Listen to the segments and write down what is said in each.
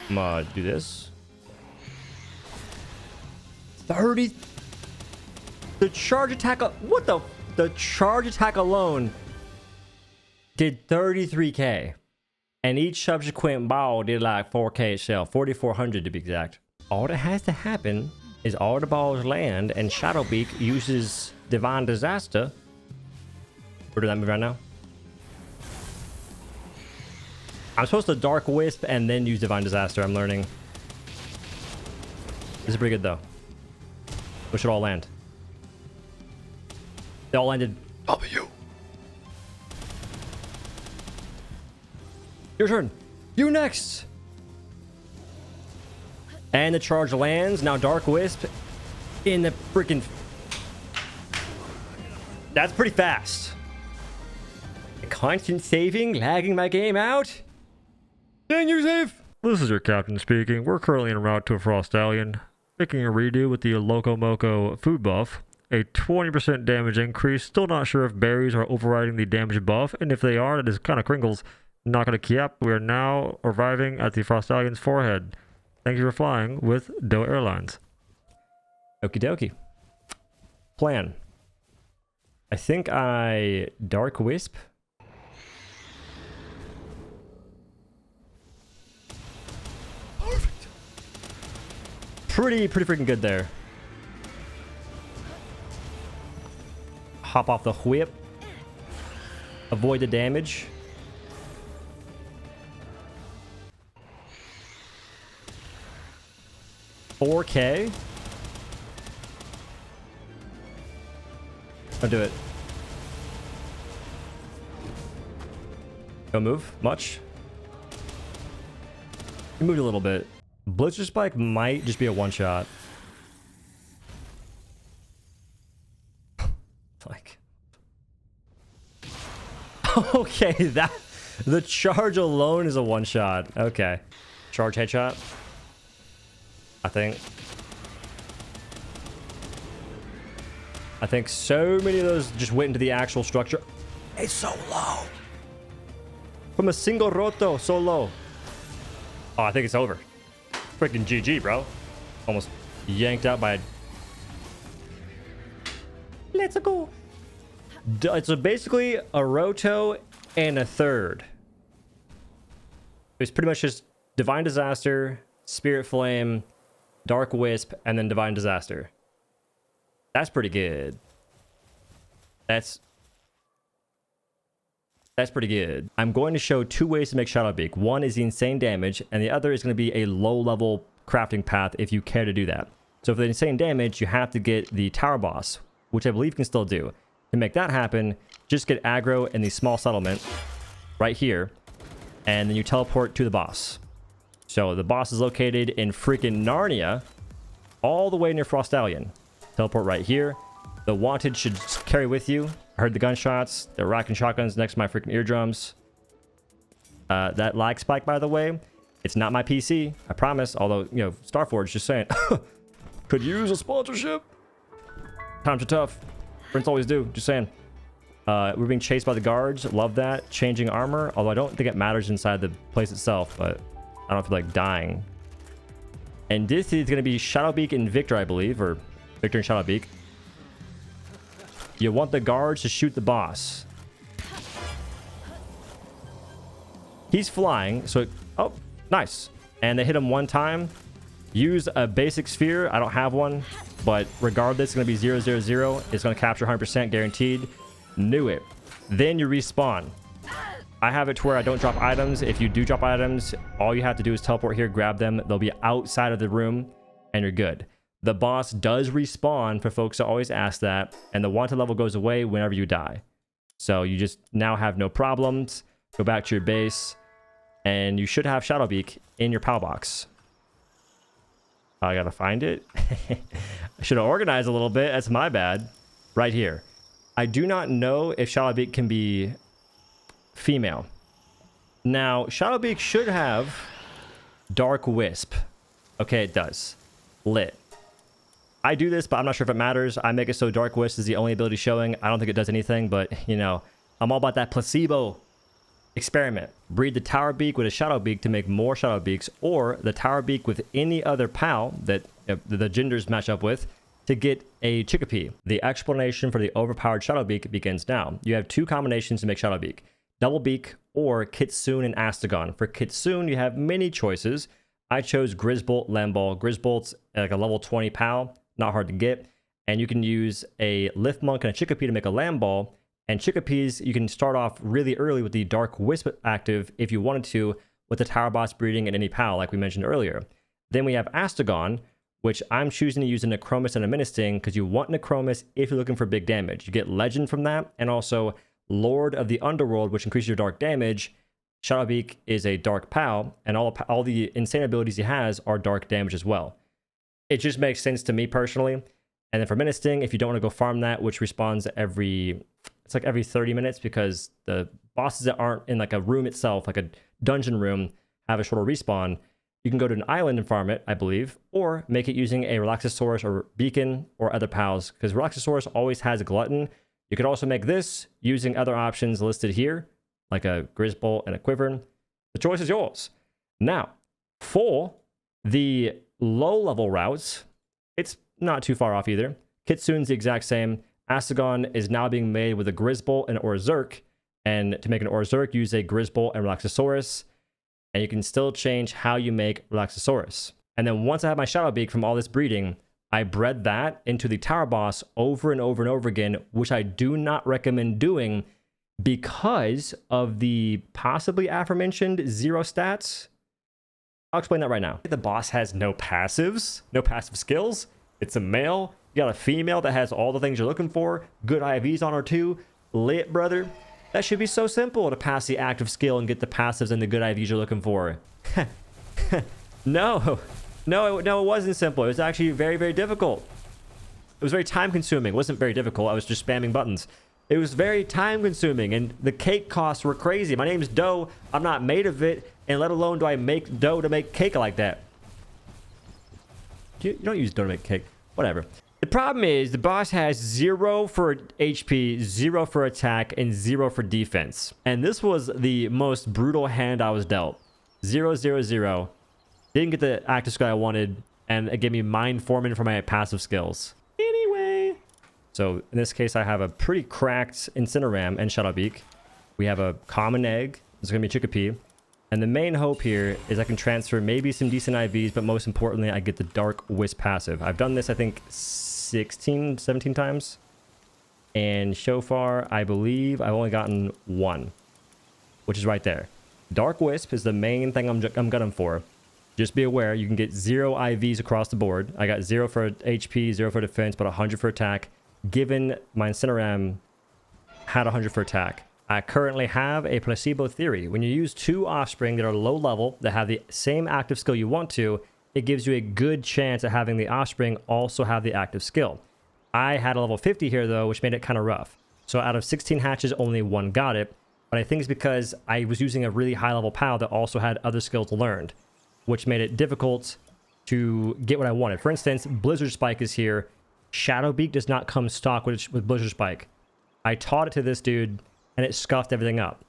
I'm gonna do this. 30. The charge attack. What the? The charge attack alone did 33k. And each subsequent ball did like 4k itself. 4,400 to be exact. All that has to happen is all the balls land and ShadowBeak uses Divine Disaster. We're doing that move right now. I'm supposed to Dark Wisp and then use Divine Disaster. I'm learning. This is pretty good though. We should all land. They all landed. W. Your turn. You next. And the charge lands. Now Dark Wisp in the freaking... That's pretty fast. Constant saving, lagging my game out. Dang, you're safe. This is your captain speaking. We're currently en route to a Frostallion, making a redo with the Loco Moco food buff. A 20% damage increase. Still not sure if berries are overriding the damage buff, and if they are, that is kind of Kringles. Not gonna keep up. We are now arriving at the Frostallion's forehead. Thank you for flying with Doe Airlines. Okie dokie. Plan. I think I Dark Wisp. Perfect. Pretty freaking good there. Hop off the whip. Avoid the damage. $4K. I'll do it. Don't move much. You moved a little bit. Blizzard Spike might just be a one shot. Like. Okay, that the charge alone is a one shot. Okay. Charge headshot. I think so many of those just went into the actual structure. It's so low. From a single roto, so low. Oh, I think it's over. Freaking GG, bro. Almost yanked out by... Let's go. It's basically a roto and a third. It's pretty much just Divine Disaster, Spirit Flame, Dark Wisp, and then Divine Disaster. That's pretty good. That's pretty good. I'm going to show two ways to make ShadowBeak. One is the insane damage, and the other is going to be a low-level crafting path if you care to do that. So for the insane damage, you have to get the tower boss, which I believe you can still do. To make that happen, just get aggro in the small settlement right here, and then you teleport to the boss. So the boss is located in freaking Narnia, all the way near Frostallion. Teleport right here. The wanted should carry with you. I heard the gunshots. They're rocking shotguns next to my freaking eardrums. That lag spike, by the way, it's not my PC. I promise. Although, you know, Starforge just saying, could use a sponsorship. Times are tough. Friends always do. Just saying. We're being chased by the guards. Love that. Changing armor. Although I don't think it matters inside the place itself, but I don't feel like dying. And this is going to be ShadowBeak and Victor, I believe, or Victor and ShadowBeak. You want the guards to shoot the boss. He's flying, so... Oh, nice. And they hit him one time. Use a basic sphere. I don't have one, but regardless, it's going to be 0, 0, 0. It's going to capture 100% guaranteed. Knew it. Then you respawn. I have it to where I don't drop items. If you do drop items, all you have to do is teleport here, grab them. They'll be outside of the room, and you're good. The boss does respawn for folks that always ask that, and the wanted level goes away whenever you die. So you just now have no problems. Go back to your base, and you should have ShadowBeak in your POW box. I gotta find it. I should have organized a little bit. That's my bad. Right here. I do not know if ShadowBeak can be female. Now, ShadowBeak should have Dark Wisp. Okay, it does. Lit. I do this, but I'm not sure if it matters. I make it so Dark Wisp is the only ability showing. I don't think it does anything, but, you know, I'm all about that placebo experiment. breed the Tower Beak with a ShadowBeak to make more ShadowBeaks, or the Tower Beak with any other POW that the genders match up with to get a Chickapee. The explanation for the overpowered ShadowBeak begins now. You have two combinations to make ShadowBeak: Double Beak or Kitsune and Astagon. For Kitsune, you have many choices. I chose Grizzbolt, Lamball. Grizzbolt's like a level 20 POW, not hard to get. And you can use a Lift Monk and a Chickapee to make a Lamball. And Chickapees, you can start off really early with the Dark Wisp active if you wanted to, with the Tower Boss breeding and any POW, like we mentioned earlier. Then we have Astagon, which I'm choosing to use a Necromus and a Ministing because you want Necromus if you're looking for big damage. You get Legend from that, and also Lord of the Underworld, which increases your dark damage. ShadowBeak is a dark POW, and all the insane abilities he has are dark damage as well. It just makes sense to me personally. And then for Ministing, if you don't want to go farm that, which respawns every 30 minutes, because the bosses that aren't in like a room itself, like a dungeon room, have a shorter respawn, you can go to an island and farm it, I believe, or make it using a Relaxosaurus or Beacon or other POWs, because Relaxosaurus always has a Glutton. You could also make this using other options listed here, like a Grizzbolt and a Quiver. The choice is yours. Now, for the low-level routes, it's not too far off either. Kitsune's the exact same. Astagon is now being made with a Grizzbolt and Orzhirk, and to make an Orzhirk, use a Grizzbolt and Relaxosaurus, and you can still change how you make Relaxosaurus. And then once I have my ShadowBeak from all this breeding, I bred that into the Tower Boss over and over and over again, which I do not recommend doing because of the possibly aforementioned 0 stats. I'll explain that right now. The boss has no passives, no passive skills. It's a male. You got a female that has all the things you're looking for. Good IVs on her too. Lit, brother. That should be so simple to pass the active skill and get the passives and the good IVs you're looking for. No, it wasn't simple. It was actually very, very difficult. It was very time consuming. It wasn't very difficult. I was just spamming buttons. It was very time consuming, and the cake costs were crazy. My name's Dough. I'm not made of it, and let alone do I make dough to make cake like that. You don't use dough to make cake. Whatever. The problem is the boss has 0 for HP, 0 for attack, and 0 for defense. And this was the most brutal hand I was dealt. 0, 0, 0. Didn't get the active skill I wanted, and it gave me Mind Forming for my passive skills. Anyway. So in this case, I have a pretty cracked Incineram and ShadowBeak. We have a common egg. It's going to be Chickapee. And the main hope here is I can transfer maybe some decent IVs, but most importantly, I get the Dark Wisp passive. I've done this, I think, 16, 17 times. And so far, I believe I've only gotten 1, which is right there. Dark Wisp is the main thing I'm gunning for. Just be aware, you can get 0 IVs across the board. I got 0 for HP, 0 for defense, but 100 for attack, given my Incineram had 100 for attack. I currently have a Placebo Theory. When you use 2 offspring that are low level, that have the same active skill you want to, it gives you a good chance of having the offspring also have the active skill. I had a level 50 here though, which made it kind of rough. So out of 16 hatches, only 1 got it. But I think it's because I was using a really high level POW that also had other skills learned, which made it difficult to get what I wanted. For instance, Blizzard Spike is here. ShadowBeak does not come stock with Blizzard Spike. I taught it to this dude, and it scuffed everything up.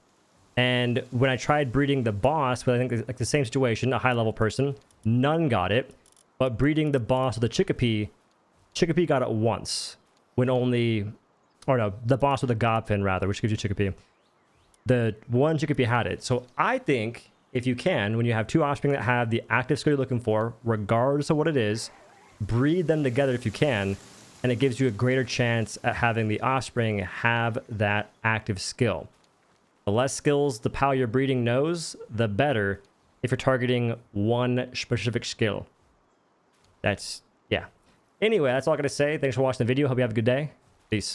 And when I tried breeding the boss, but I think like the same situation, a high level person, none got it. But breeding the boss with the Chickapee got it once. When only, or no, the boss with the Godfin rather, which gives you Chickapee. The one Chickapee had it. So I think if you can, when you have 2 offspring that have the active skill you're looking for, regardless of what it is, breed them together if you can. And it gives you a greater chance at having the offspring have that active skill. The less skills the POW you're breeding knows, the better if you're targeting one specific skill. Yeah. Anyway, that's all I got to say. Thanks for watching the video. Hope you have a good day. Peace.